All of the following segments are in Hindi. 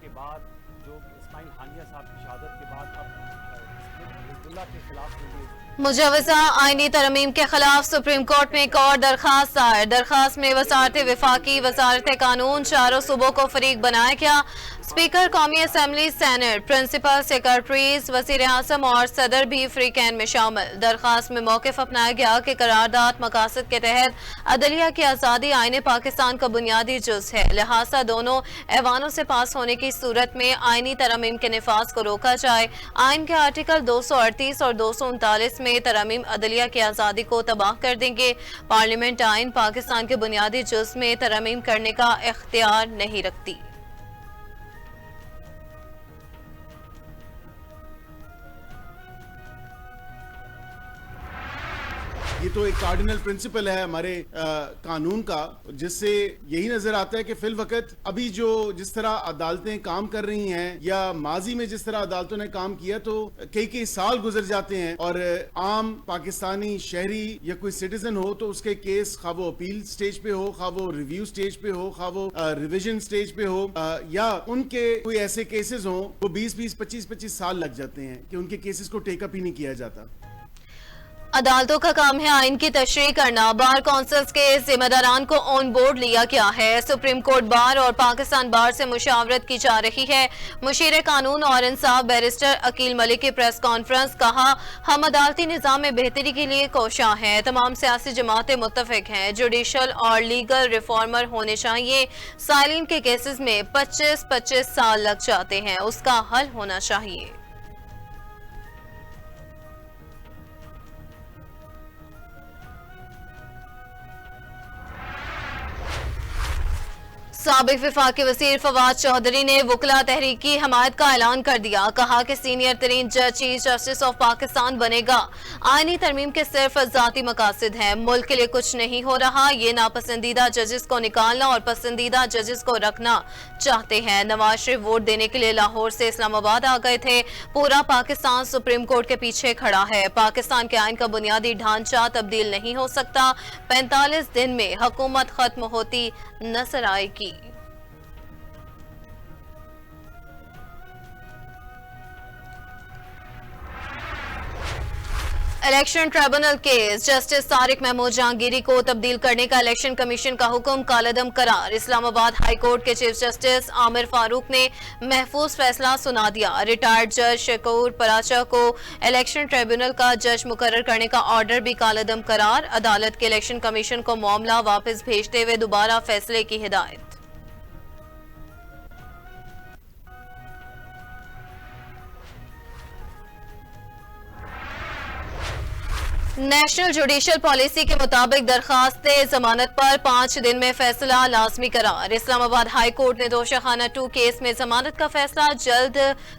के बाद जो इस्माइल हानिया साहब की शहादत के बाद अब हिजबुल्लाह के खिलाफ मुजवजा आईनी तरमीम के खिलाफ सुप्रीम कोर्ट में एक और दरखास्त दायर। दरखास्त में वजारत विफाकी, वजारत कानून, चारों सूबों को फरीक बनाया गया। स्पीकर कौमी असम्बली, सेनेट, प्रिंसिपल सेक्रेटरीज, वजीर आजम और सदर भी फ्री कैन में शामिल। दरखास्त में मौक़िफ़ अपनाया गया कि करारदाद मकासद के तहत अदलिया की आज़ादी आईन पाकिस्तान का बुनियादी जुज़ है, लिहाजा दोनों ऐवानों से पास होने की सूरत में आईनी तरमीम के निफाज को रोका जाए। आइन के आर्टिकल 238 और 239 में तरमीम अदलिया की आज़ादी को तबाह कर देंगे। पार्लियामेंट आइन पाकिस्तान के बुनियादी जुज़ में तरमीम करने का इख्तियार नहीं रखती। ये तो एक कार्डिनल प्रिंसिपल है हमारे कानून का, जिससे यही नजर आता है कि फिल वक्त अभी जो जिस तरह अदालतें काम कर रही हैं या माजी में जिस तरह अदालतों ने काम किया, तो कई साल गुजर जाते हैं और आम पाकिस्तानी शहरी या कोई सिटीजन हो तो उसके केस खा वो अपील स्टेज पे हो, खा वो रिव्यू स्टेज पे हो, खा वो रिविजन स्टेज पे हो, या उनके कोई ऐसे केसेस हो वो 20-20, 25-25 साल लग जाते हैं कि उनके केसेस को टेकअप ही नहीं किया जाता। अदालतों का काम है आइन की तशरीह करना। बार काउंसिल्स के जिम्मेदारान को ऑन बोर्ड लिया गया है। सुप्रीम कोर्ट बार और पाकिस्तान बार से मुशावरत की जा रही है। मुशीर कानून और इंसाफ बैरिस्टर अकील मलिक की प्रेस कॉन्फ्रेंस, कहा हम अदालती निज़ाम में बेहतरी के लिए कोशां हैं। तमाम सियासी जमातें मुत्तफिक हैं जुडिशल और लीगल रिफॉर्मर होने चाहिए। साइलिन के केसेस में 25-25 साल लग जाते हैं, उसका हल होना चाहिए। साबिक विफाकी वज़ीर फवाद चौधरी ने वकला तहरीक की हमायत का ऐलान कर दिया। कहा कि सीनियर तरीन जज चीफ जस्टिस ऑफ पाकिस्तान बनेगा। आईनी तरमीम के सिर्फ ज़ाती मकासद हैं, मुल्क के लिए कुछ नहीं हो रहा। ये नापसंदीदा जजेस को निकालना और पसंदीदा जजेस को रखना चाहते हैं। नवाज शरीफ वोट देने के लिए लाहौर से इस्लामाबाद आ गए थे। पूरा पाकिस्तान सुप्रीम कोर्ट के पीछे खड़ा है। पाकिस्तान के आइन का बुनियादी ढांचा तब्दील नहीं हो सकता। 45 दिन में हुकूमत खत्म होती नजर आएगी। Election tribunal case, justice Tariq Mahmood Jahangiri को तब्दील करने का इलेक्शन कमीशन का हुक्म कालदम करार। इस्लामाबाद हाई कोर्ट के चीफ जस्टिस आमिर फारूक ने महफूज फैसला सुना दिया। रिटायर्ड जज शकूर पराचा को इलेक्शन ट्रिब्यूनल का जज मुकर्रर करने का ऑर्डर भी कालदम करार। अदालत के इलेक्शन कमीशन को मामला वापस भेजते हुए दोबारा फैसले की हिदायत। नेशनल जुडिशल पॉलिसी के मुताबिक दरखास्त जमानत पर 5 दिन में फैसला लाजमी करार। इस्लामाबाद हाई कोर्ट ने दोषाखाना 2 केस में जमानत का फैसला जल्द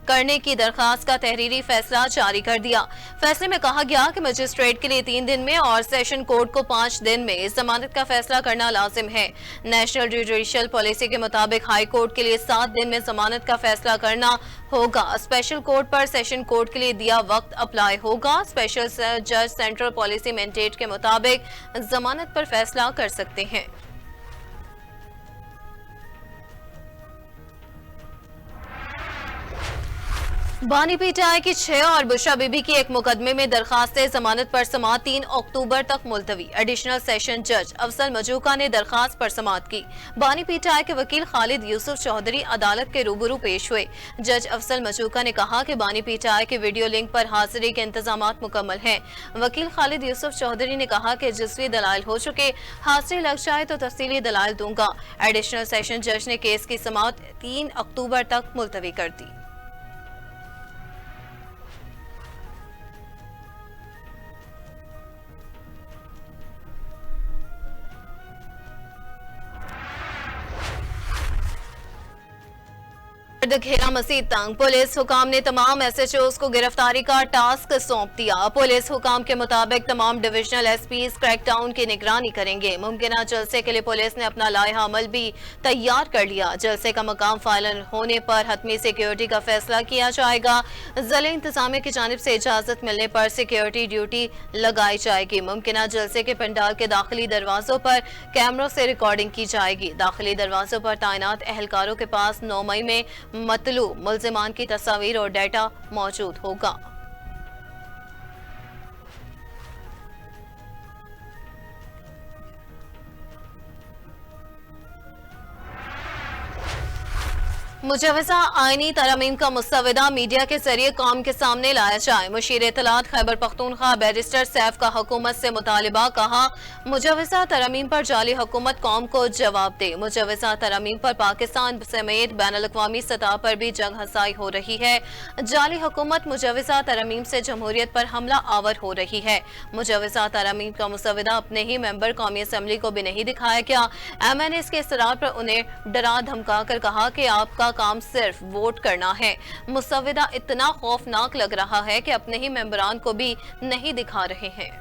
करने की दरखास्त का तहरीरी फैसला जारी कर दिया। फैसले में कहा गया कि मजिस्ट्रेट के लिए 3 दिन में और सेशन कोर्ट को 5 दिन में जमानत का फैसला करना लाजिम है। नेशनल जुडिशल पॉलिसी के मुताबिक हाई कोर्ट के लिए 7 दिन में जमानत का फैसला करना होगा। स्पेशल कोर्ट पर सेशन कोर्ट के लिए दिया वक्त अप्लाई होगा। स्पेशल जज सेंट्रल पॉलिसी मैंडेट के मुताबिक जमानत पर फैसला कर सकते हैं। बानी पीटीआई की 6 और बुशरा बीबी की एक मुकदमे में दरखास्त जमानत पर समाअत 3 अक्टूबर तक मुलतवी। एडिशनल सेशन जज अफजल मजूका ने दरखास्त पर समाअत की। बानी पीटीआई के वकील खालिद यूसुफ चौधरी अदालत के रूबरू पेश हुए। जज अफजल मजूका ने कहा कि बानी पीटीआई के वीडियो लिंक पर हाजिरी के इंतजामात मुकम्मल हैं। वकील खालिद यूसुफ चौधरी ने कहा कि जज़वी दलाइल हो चुके, हाजिरी लग जाए तो तफसीली दलाइल दूंगा। एडिशनल सेशन जज ने केस की समाअत 3 अक्टूबर तक मुलतवी कर दी। घेरा मसीद तंग, पुलिस हुकाम ने तमाम SHOs को गिरफ्तारी का टास्क सौंप दिया। पुलिस हुकाम के मुताबिक तमाम डिविजनल SPs क्रैकडाउन की निगरानी करेंगे। मुमकिन जलसे के लिए पुलिस ने अपना लाइहा अमल भी तैयार कर लिया। जलसे का मकाम फाइनल होने पर हतमी सिक्योरिटी का फैसला किया जाएगा। जिले इंतजामिया की जानिब से इजाजत मिलने पर सिक्योरिटी ड्यूटी लगाई जाएगी। मुमकिन जलसे के पंडाल के दाखिली दरवाजों पर कैमरों से रिकॉर्डिंग की जाएगी। दाखिली दरवाजों पर तैनात एहलकारों के पास 9 मई में मतलूब मुल्जिमान की तस्वीर और डेटा मौजूद होगा। मुजवजा आईनी तरमीम का मुस्तवदा मीडिया के जरिए कौम के सामने लाया जाए। मुशीर इत्तलात खैबर पख्तूनख्वा बैरिस्टर सैफ का हुकूमत से मुतालिबा। कहा, मुजवजा तरमीम पर जाली हुकूमत कौम को जवाब दे। मुजवजा तरमीम पर पाकिस्तान समेत बैनुल-अक़वामी सतह पर भी जंग हसाई हो रही है। जाली हुकूमत मुजवजा तरमीम से जमहूरियत पर हमला आवर हो रही है। मुजवजा तरमीम का मुस्तवदा अपने ही मेंबर कौमी असम्बली को भी नहीं दिखाया गया। MNA के इसरार पर उन्हें डरा धमका कर कहा कि आपका काम सिर्फ वोट करना है। मुसव्विदा इतना खौफनाक लग रहा है कि अपने ही मेंबरान को भी नहीं दिखा रहे हैं।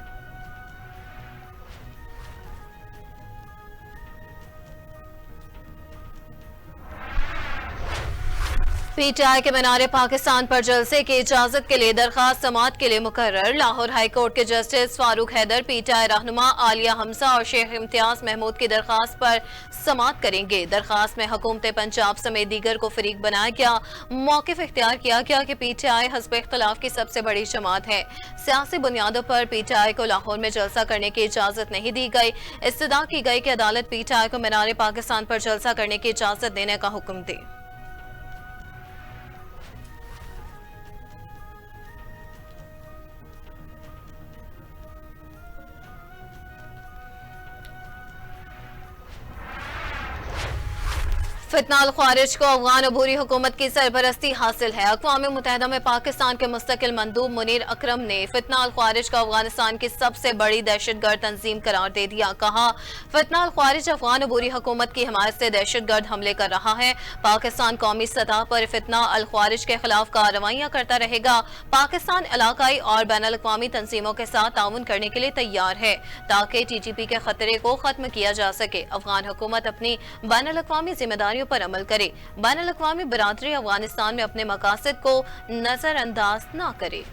PTI के मीनारे पाकिस्तान पर जलसे की इजाजत के लिए दरखास्त समाअत के लिए मुकर्रर। लाहौर हाई कोर्ट के जस्टिस फारूक हैदर PTI रहनुमा आलिया हमजा और शेख इम्तियाज महमूद की दरखास्त पर समाअत करेंगे। दरखास्त में हुकूमत पंजाब समेत दीगर को फरीक बनाया गया। मौक़िफ़ इख्तियार किया गया कि PTI हस्ब इख्तिलाफ की सबसे बड़ी जमात है। सियासी बुनियादों पर PTI को लाहौर में जलसा करने की इजाजत नहीं दी गई। इस्तदा की गई कि अदालत PTI को मीनारे पाकिस्तान पर जलसा करने की इजाजत देने का हुक्म दे। फितना अल ख्वारिज को अफगान अबूरी हुकूमत की सरपरस्ती हासिल है। अक़वाम मुत्तहिदा में पाकिस्तान के मुस्तकिल मंदूब मुनीर अकरम ने फितना अल ख्वारिज को अफगानिस्तान की सबसे बड़ी दहशतगर्द तंजीम करार दे दिया। कहा, फितना अल ख्वारिज अफगान अबूरी हुकूमत की हिमायत से दहशतगर्द हमले कर रहा है। पाकिस्तान कौमी सतह पर फितना अल ख्वारिज के खिलाफ कार्रवाइयां करता रहेगा। पाकिस्तान इलाकाई और बैनुल अक़वामी तंजीमों के साथ ताउन करने के लिए तैयार है ताकि TTP के खतरे को खत्म किया जा सके। अफगान हुकूमत अपनी बैनुल अक़वामी जिम्मेदारियों पर अमल करे। बैनुल अक़वामी बरादरी अफगानिस्तान में अपने मकासद को नजरअंदाज न करे।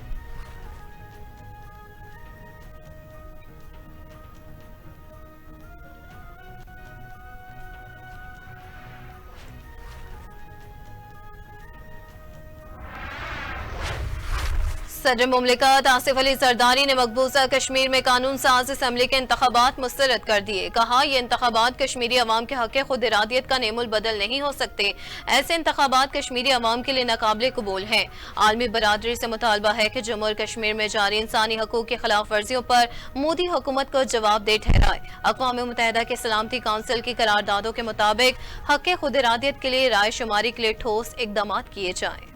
सदर मुमलिकत आसिफ अली जरदारी ने मकबूजा कश्मीर में कानून साज असम्बली के इंतखाबात मुस्तरद कर दिए। कहा, ये इंतखाबात कश्मीरी अवाम के हक खुद इरादियत का नेमुल बदल नहीं हो सकते। ऐसे इंतखाबात कश्मीरी अवाम के लिए नाकाबिले कबूल हैं। आलमी बरादरी से मुतालबा है कि जम्मू और कश्मीर में जारी इंसानी हकूक की खिलाफ वर्जियों पर मोदी हुकूमत को जवाबदेह ठहराए। अक़वाम मुत्तहिदा के सलामती काउंसिल की करारदादों के मुताबिक हक खुद इरादियत के लिए राय शुमारी के लिए ठोस इकदाम किए जाएं।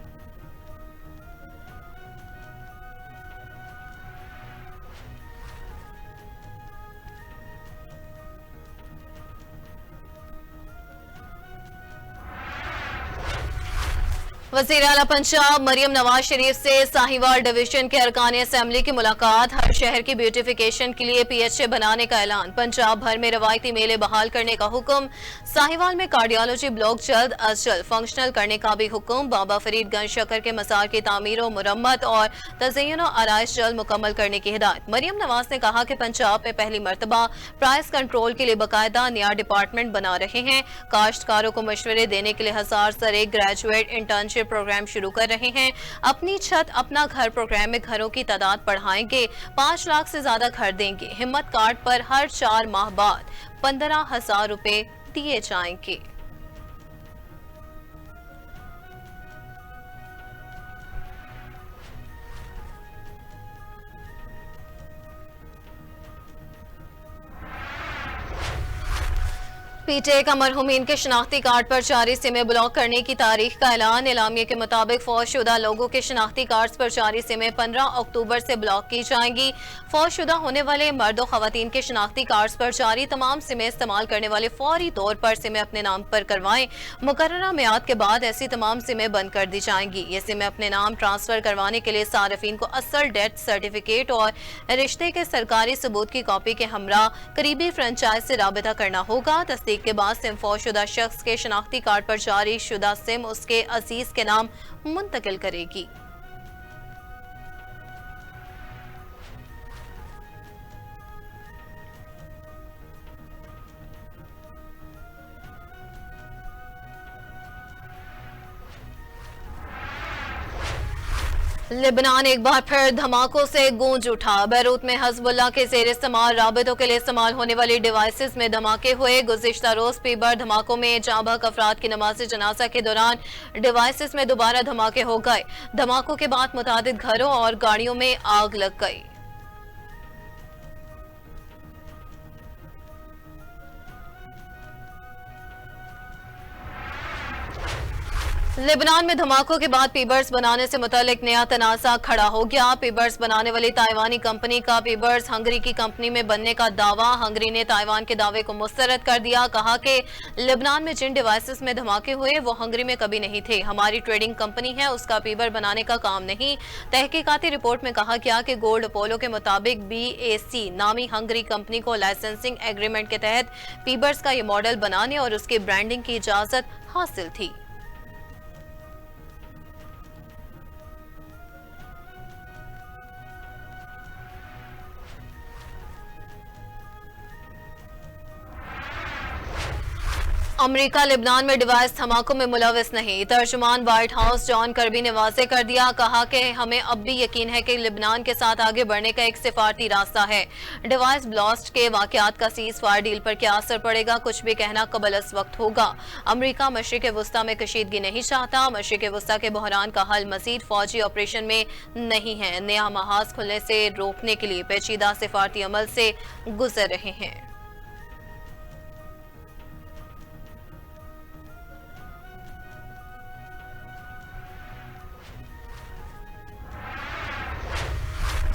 वज़ीर आला पंजाब मरियम नवाज शरीफ से साहिवाल डिवीजन के अरकान असम्बली की मुलाकात। हर शहर की ब्यूटिफिकेशन के लिए PHA बनाने का ऐलान। पंजाब भर में रवायती मेले बहाल करने का हुक्म। साहिवाल में कार्डियोलॉजी ब्लॉक जल्द अज जल्द फंक्शनल करने का भी हुक्म। बाबा फरीदगंज शक्कर के मसार की तामीर व मुरम्मत और तज़य्युन व आराइश जल्द मुकम्मल करने की हिदायत। मरियम नवाज ने कहा कि पंजाब में पहली मरतबा प्राइस कंट्रोल के लिए बाकायदा नया डिपार्टमेंट बना रहे हैं। काश्तकारों को मशवरे देने के लिए 1000 से एक ग्रेजुएट इंटर्नशिप प्रोग्राम शुरू कर रहे हैं। अपनी छत अपना घर प्रोग्राम में घरों की तादाद बढ़ाएंगे। 5 लाख से ज्यादा घर देंगे। हिम्मत कार्ड पर हर 4 माह बाद 15,000 रुपए दिए जाएंगे। PTA का मरहूमीन के शनाख्ती कार्ड पर जारी सिमें ब्लॉक करने की तारीख का ऐलान। एलामिया के मुताबिक फौजशुदा लोगों के शनाख्ती कार्ड पर जारी सिमें 15 अक्टूबर से ब्लॉक की जाएंगी। फौजशुदा होने वाले मर्द और खवातीन के शनाख्ती कार्ड पर जारी तमाम सिमें इस्तेमाल करने वाले फौरी तौर पर सिमें अपने नाम पर करवाएं। मुकर्ररा मियाद के बाद ऐसी तमाम सिमें बंद कर दी जाएंगी। ये सिमें अपने नाम ट्रांसफर करवाने के लिए सार्फिन को असल डेथ सर्टिफिकेट और रिश्ते के सरकारी सबूत की कॉपी के हमरा करीबी फ्रेंचाइज से राबिता करना होगा। तस्दीक के बाद सिम फौजशुदा शख्स के शनाख्ती कार्ड पर जारी शुदा सिम उसके अजीज के नाम मुंतकिल करेगी। लेबनान एक बार फिर धमाकों से गूंज उठा। बैरूत में हिज़्बुल्लाह के ज़ेर इस्तेमाल राबितों के लिए इस्तेमाल होने वाली डिवाइसेस में धमाके हुए। गुज़िश्ता रोज पीबर धमाकों में जांबाक अफराद की नमाज जनाजा के दौरान डिवाइसेस में दोबारा धमाके हो गए। धमाकों के बाद मुतादिद घरों और गाड़ियों में आग लग गई। लेबनान में धमाकों के बाद पीबर्स बनाने से मुतालिक नया तनाज़ा खड़ा हो गया। पीबर्स बनाने वाली ताइवानी कंपनी का पीबर्स हंगरी की कंपनी में बनने का दावा। हंगरी ने ताइवान के दावे को मुस्तरद कर दिया। कहा कि लेबनान में जिन डिवाइसेस में धमाके हुए वो हंगरी में कभी नहीं थे। हमारी ट्रेडिंग कंपनी है, उसका पीबर बनाने का काम नहीं। तहकीकाती रिपोर्ट में कहा गया कि गोल्ड अपोलो के मुताबिक BAC नामी हंगरी कंपनी को लाइसेंसिंग एग्रीमेंट के तहत पीबर्स का ये मॉडल बनाने और उसकी ब्रांडिंग की इजाजत हासिल थी। अमेरिका लेबनान में डिवाइस धमाकों में मुलविस नहीं। तर्जुमान व्हाइट हाउस जॉन कर्बी ने वाज़ेह कर दिया। कहा कि हमें अब भी यकीन है कि लेबनान के साथ आगे बढ़ने का एक सिफारती रास्ता है। डिवाइस ब्लास्ट के वाकयात का सीज फायर डील पर क्या असर पड़ेगा, कुछ भी कहना कबल अस वक्त होगा। अमेरिका मशरिक़ वुस्ता में कशीदगी नहीं चाहता। मशरिक़ वुस्ता के बहरान का हल मजीद फौजी ऑपरेशन में नहीं है। नया महाज खुलने से रोकने के लिए पेचीदा सिफारती अमल से गुजर रहे हैं।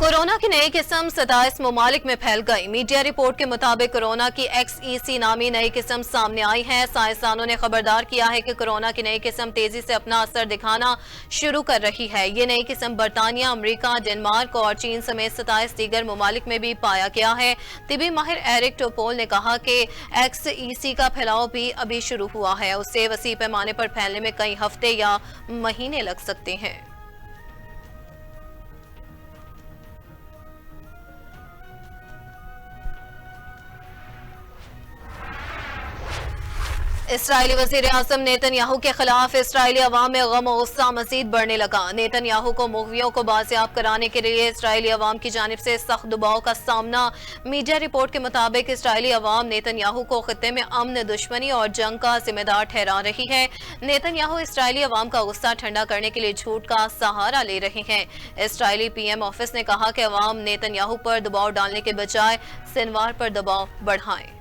कोरोना की नई किस्म 27 ममालिक में फैल गई। मीडिया रिपोर्ट के मुताबिक कोरोना की XEC नामी नई किस्म सामने आई है। साइंसदानों ने खबरदार किया है कि कोरोना की नई किस्म तेजी से अपना असर दिखाना शुरू कर रही है। ये नई किस्म बरतानिया, अमेरिका, डेनमार्क और चीन समेत 27 दीगर ममालिक में भी पाया गया है। तिबी माहिर एरिक टोपोल ने कहा कि XEC का फैलाव भी अभी शुरू हुआ है। उससे वसी पैमाने पर फैलने में कई हफ्ते या महीने लग सकते हैं। इसराइली वज़ीर आज़म नेतन्याहू के खिलाफ इसराइली अवाम में गम और गुस्सा मजीद बढ़ने लगा। नेतन्याहू को मुग़वियों को बाजियाब कराने के लिए इसराइली अवाम की जानिब से सख्त दबाव का सामना। मीडिया रिपोर्ट के मुताबिक इसराइली अवाम नेतन्याहू को खित्ते में अमन, दुश्मनी और जंग का जिम्मेदार ठहरा रही है। नेतन्याहू इसराइली अवाम का गुस्सा ठंडा करने के लिए झूठ का सहारा ले रहे हैं। इसराइली PM ऑफिस ने कहा कि अवाम नेतन्याहू पर दबाव डालने के बजाय सिनवार पर दबाव बढ़ाएं।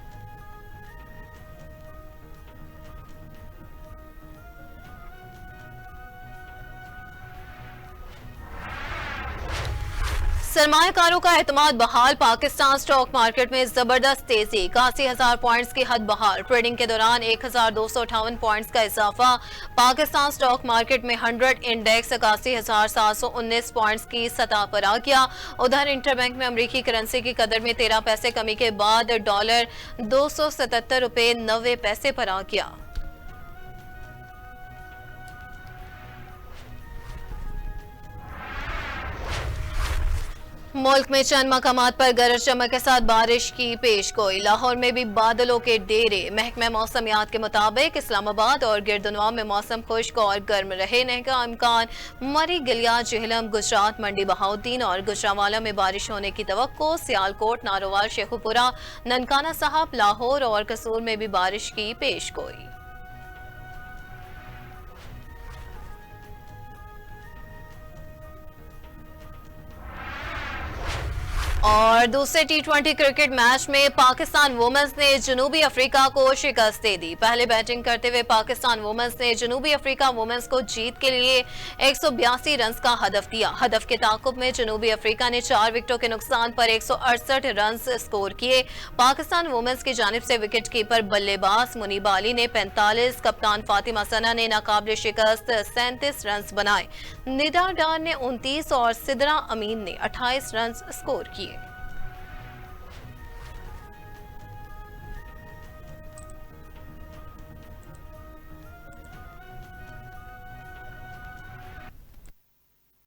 सरमायाकारों का एतमाद बहाल। पाकिस्तान स्टॉक मार्केट में जबरदस्त तेजी। 81,000 पॉइंट्स की हद बहाल। ट्रेडिंग के दौरान 1,258 पॉइंट्स का इजाफा। पाकिस्तान स्टॉक मार्केट में 100 इंडेक्स 81,719 पॉइंट्स की सतह पर आ गया। उधर इंटरबैंक में अमरीकी करेंसी की कदर में 13 पैसे कमी के बाद डॉलर 277 रुपये 90 पैसे पर आ गया। मुल्क में चंद मकामात पर गरज चमक के साथ बारिश की पेशगोई। लाहौर में भी बादलों के डेरे। महकमा मौसमियात के मुताबिक इस्लामाबाद और गिरदनवा में मौसम खुश्क और गर्म रहने का इम्कान। मरी, गिलिया, जेहलम, गुजरात, मंडी बहाउद्दीन और गुजरावाला में बारिश होने की तवक्को। सियालकोट, नारोवाल, शेखुपुरा, ननकाना साहब, लाहौर और कसूर में भी बारिश की पेशगोई। और दूसरे T20 क्रिकेट मैच में पाकिस्तान वुमेन्स ने जनूबी अफ्रीका को शिकस्त दे दी। पहले बैटिंग करते हुए पाकिस्तान वुमेन्स ने जनूबी अफ्रीका वुमेन्स को जीत के लिए 182 रन का हदफ दिया। हदफ के ताकुब में जनूबी अफ्रीका ने 4 विकेटों के नुकसान पर 168 रन स्कोर किए। पाकिस्तान वुमेन्स की जानिब से विकेट कीपर बल्लेबाज मुनीबा अली ने 45, कप्तान फातिमा सना ने नाकाबिल शिकस्त 37 रन बनाए। निदा डार ने 29 और सिदरा अमीन ने 28 रन स्कोर किए।